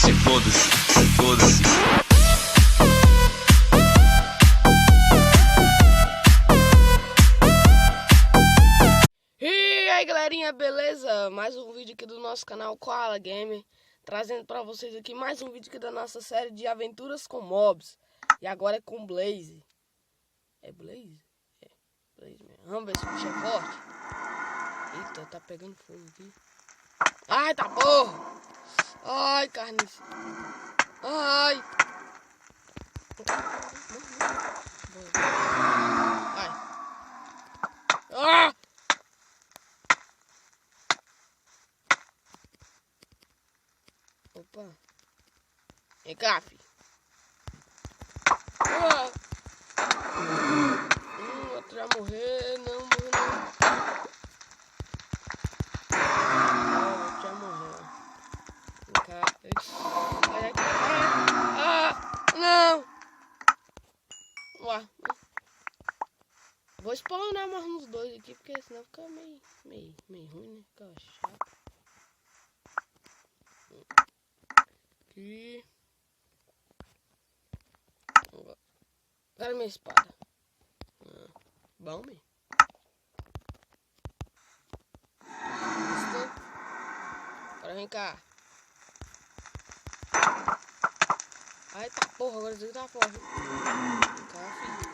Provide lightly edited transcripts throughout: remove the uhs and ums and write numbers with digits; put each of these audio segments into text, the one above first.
foda-se, foda-se, foda-se. E aí galerinha, beleza? Mais um vídeo aqui do nosso canal Koala Gamer, trazendo pra vocês aqui mais um vídeo aqui da nossa série de aventuras com mobs. E agora é com Blaze. É Blaze? É, Blaze mesmo. Vamos ver se o bicho é forte. Eita, tá pegando fogo aqui. Ai, tá porra! Ai, carniça. Ai. Ai. Ah! Opa. Vem cá, filho. Outro já morreu. Não, morreu não. Outro já morreu. Vem cá. Olha aqui. Não. Ué. Vou spawnar mais uns dois aqui, porque senão fica meio ruim, né? Fica chato. Aqui. Cadê minha espada? Bom, mesmo. Agora vem cá. Ai, tá porra, agora você tá porra. Vem cá, filho.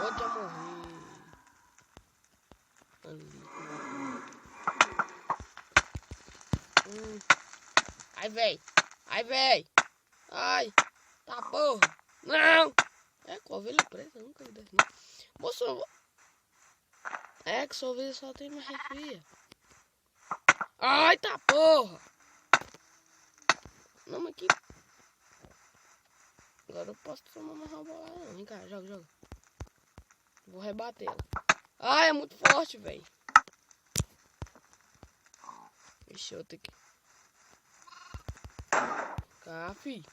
Outro já morri. Ali. Ai, véi. Ai, véi. Ai. Tá porra. Não. É, com a ovelha preta, nunca vi desse não. Moço, é que sua ovelha só tem uma refria. Ai, tá porra. Não, mas aqui. Agora eu posso tomar uma rabolada não. Vem cá, joga. Vou rebater ela. Ai, é muito forte, velho. Deixa eu ter que... Cá, filho.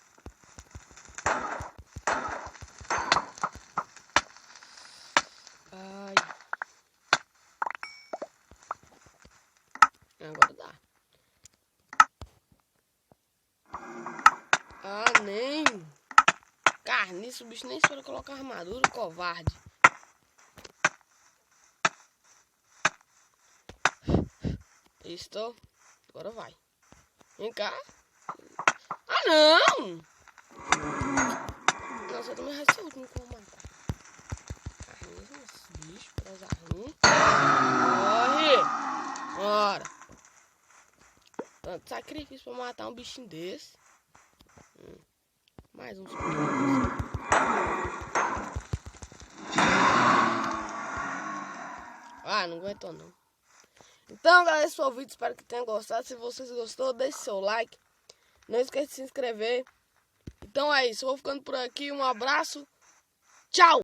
Ai. Agora dá. Ah, nem. Carniça, o bicho nem espera colocar armadura, covarde. Estou. Agora vai. Vem cá. Ah, não! Nossa, eu também vai ser o último que eu vou matar. Carniça, esse bicho, preza ruim. Corre! Bora! Tanto sacrifício pra matar um bichinho desse. Mais uns. Ah, não aguentou não. Então, galera, esse foi o vídeo. Espero que tenham gostado. Se vocês gostou, deixe seu like. Não esqueça de se inscrever. Então é isso. Eu vou ficando por aqui. Um abraço. Tchau!